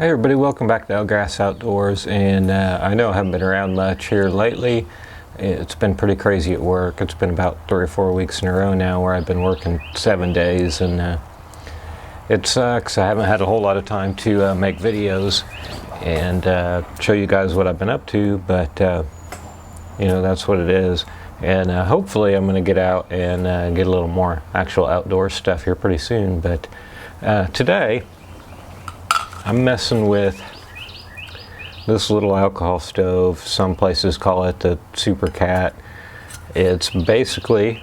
Hey everybody, welcome back to Algerath Outdoors, and I know I haven't been around much here lately. It's been pretty crazy at work. It's been about 3 or 4 weeks in a row now where I've been working 7 days, and it sucks. I haven't had a whole lot of time to make videos and show you guys what I've been up to, but you know, that's what it is. And hopefully I'm going to get out and get a little more actual outdoor stuff here pretty soon. But today I'm messing with this little alcohol stove. Some places call it the supercat. It's basically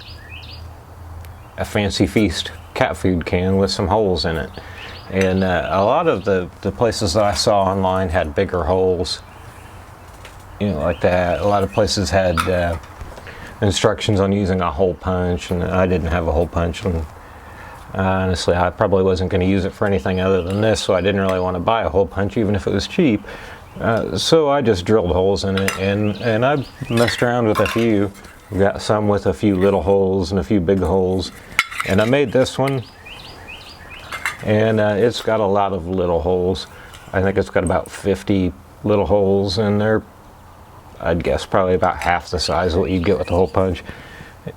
a fancy feast cat food can with some holes in it. And a lot of the places that I saw online had bigger holes, you know, like that. A lot of places had instructions on using a hole punch, and I didn't have a hole punch. And honestly, I probably wasn't going to use it for anything other than this, so I didn't really want to buy a hole punch even if it was cheap. So I just drilled holes in it, and I've messed around with a few. I've got some with a few little holes and a few big holes, and I made this one, and it's got a lot of little holes. I think it's got about 50 little holes, and they're, I'd guess, probably about half the size of what you get with the hole punch.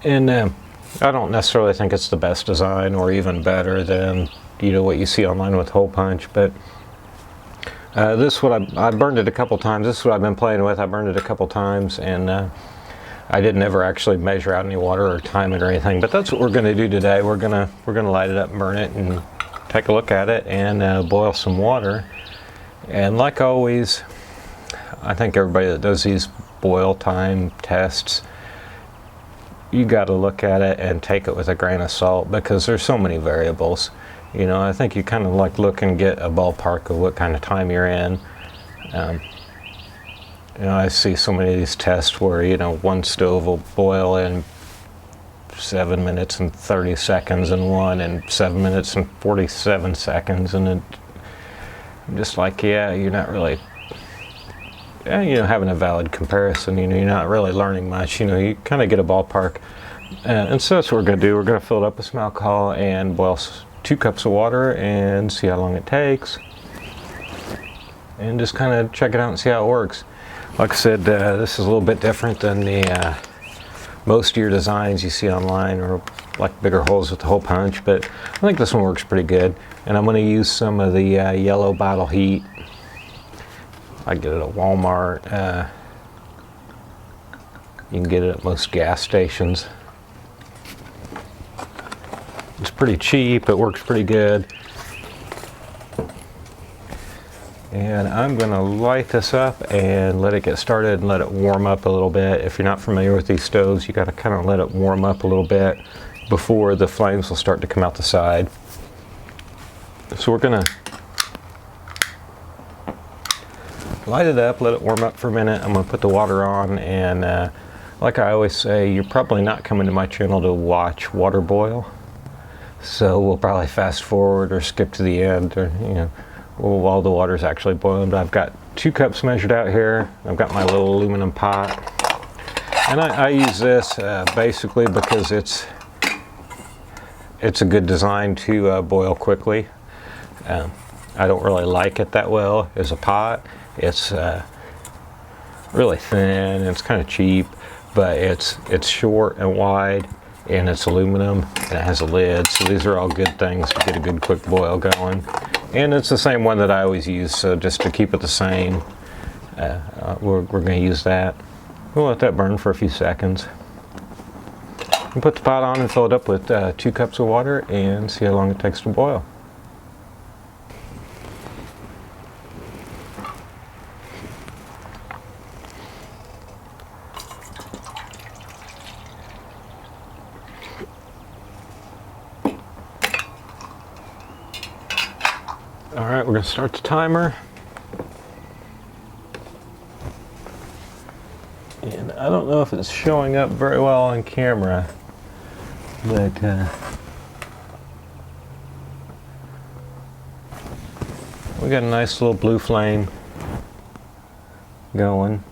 And I don't necessarily think it's the best design or even better than, you know, what you see online with hole punch, but this one I burned it a couple times. This is what I've been playing with. I burned it a couple times, and I didn't ever actually measure out any water or time it or anything, but that's what we're going to do today. We're gonna light it up and burn it and take a look at it and boil some water. And like always, I think everybody that does these boil time tests, you got to look at it and take it with a grain of salt, because there's so many variables. You know, I think you kind of like look and get a ballpark of what kind of time you're in. You know, I see so many of these tests where, you know, one stove will boil in 7 minutes and 30 seconds and one in 7 minutes and 47 seconds, and I'm just like, yeah, you're not really, you know, having a valid comparison. You know, you're not really learning much. You know, you kind of get a ballpark, and so that's what we're going to do. We're going to fill it up with some alcohol and boil 2 cups of water and see how long it takes, and just kind of check it out and see how it works. Like I said, this is a little bit different than the most of your designs you see online, or like bigger holes with the hole punch, but I think this one works pretty good. And I'm going to use some of the yellow bottle HEET. I get it at Walmart. You can get it at most gas stations. It's pretty cheap. It works pretty good. And I'm going to light this up and let it get started and let it warm up a little bit. If you're not familiar with these stoves, you got to kind of let it warm up a little bit before the flames will start to come out the side. So we're going to light it up, let it warm up for a minute. I'm going to put the water on, and like I always say, you're probably not coming to my channel to watch water boil, so we'll probably fast forward or skip to the end, or, you know, while the water's actually boiling. But I've got 2 cups measured out here. I've got my little aluminum pot, and I use this basically because it's a good design to boil quickly. I don't really like it that well as a pot. It's really thin, and it's kind of cheap, but it's short and wide, and it's aluminum, and it has a lid, so these are all good things to get a good quick boil going. And it's the same one that I always use, so just to keep it the same, we're going to use that. We'll let that burn for a few seconds. And put the pot on and fill it up with 2 cups of water and see how long it takes to boil. Alright, we're going to start the timer. And I don't know if it's showing up very well on camera, but we got a nice little blue flame going.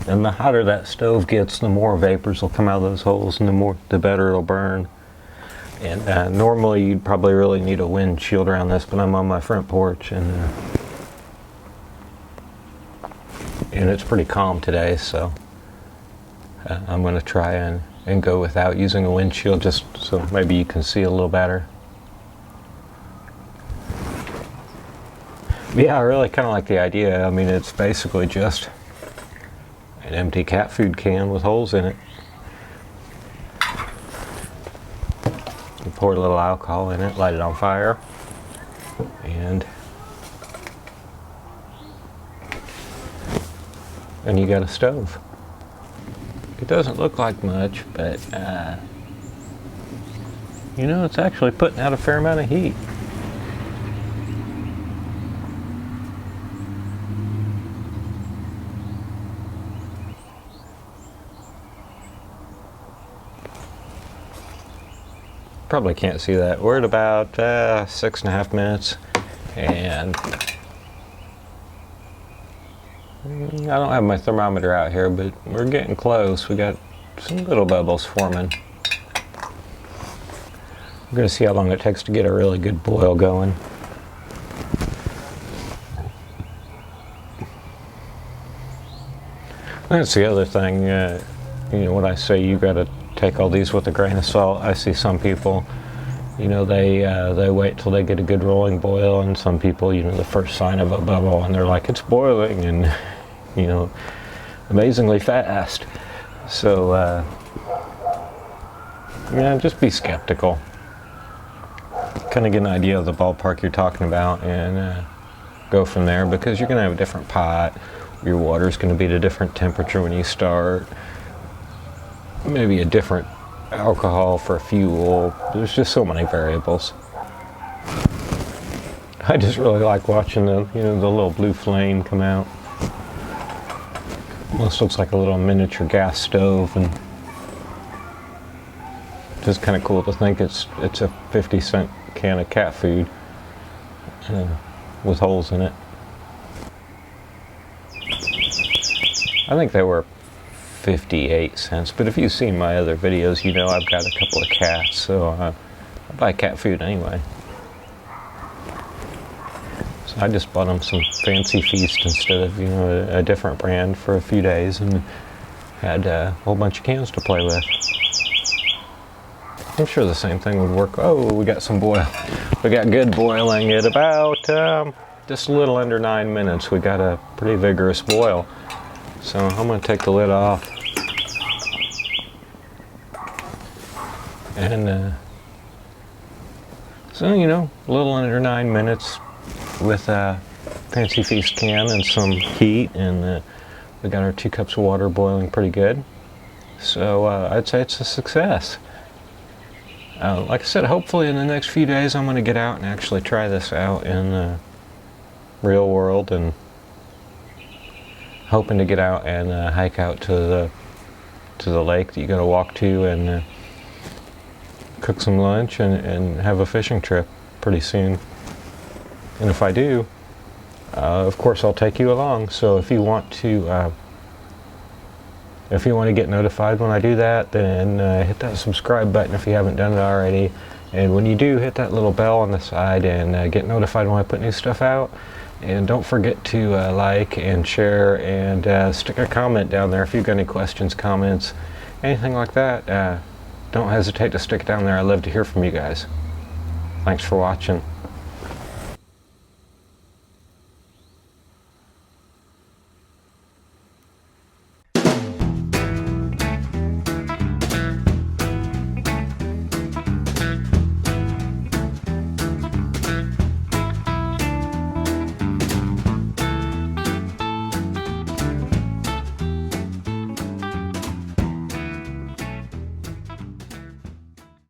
And the hotter that stove gets, the more vapors will come out of those holes, and the better it'll burn. And normally you'd probably really need a windshield around this, but I'm on my front porch, and it's pretty calm today, so I'm going to try and go without using a windshield, just so maybe you can see a little better. But yeah, I really kind of like the idea. I mean, it's basically just an empty cat food can with holes in it. You pour a little alcohol in it, light it on fire, and you got a stove. It doesn't look like much, but you know, it's actually putting out a fair amount of heat. Probably can't see that. We're at about 6.5 minutes, and I don't have my thermometer out here, but we're getting close. We got some little bubbles forming. I'm going to see how long it takes to get a really good boil going. That's the other thing. You know, when I say you got to take all these with a grain of salt, I see some people, you know, they wait till they get a good rolling boil, and some people, you know, the first sign of a bubble and they're like, it's boiling, and you know, amazingly fast. So yeah, just be skeptical, kind of get an idea of the ballpark you're talking about, and go from there, because you're going to have a different pot. Your water's going to be at a different temperature when you start. Maybe a different alcohol for fuel. There's just so many variables. I just really like watching the little blue flame come out. Almost looks like a little miniature gas stove, and just kind of cool to think it's a 50-cent can of cat food with holes in it. I think they were 58 cents, but if you've seen my other videos, you know I've got a couple of cats, so I buy cat food anyway. So I just bought them some Fancy Feast instead of, you know, a different brand for a few days, and had a whole bunch of cans to play with. I'm sure the same thing would work. Oh, we got some boil. We got good boiling at about just a little under 9 minutes. We got a pretty vigorous boil. So I'm going to take the lid off, and so, you know, a little under 9 minutes with a Fancy Feast can and some heat, and we got our 2 cups of water boiling pretty good. So I'd say it's a success. Like I said, hopefully in the next few days I'm going to get out and actually try this out in the real world, and hoping to get out and hike out to the lake that you got to walk to, and cook some lunch and have a fishing trip pretty soon. And if I do, of course I'll take you along. So if you want to get notified when I do that, then hit that subscribe button if you haven't done it already. And when you do, hit that little bell on the side and get notified when I put new stuff out. And don't forget to like and share, and stick a comment down there if you've got any questions, comments, anything like that. Don't hesitate to stick it down there. I'd love to hear from you guys. Thanks for watching.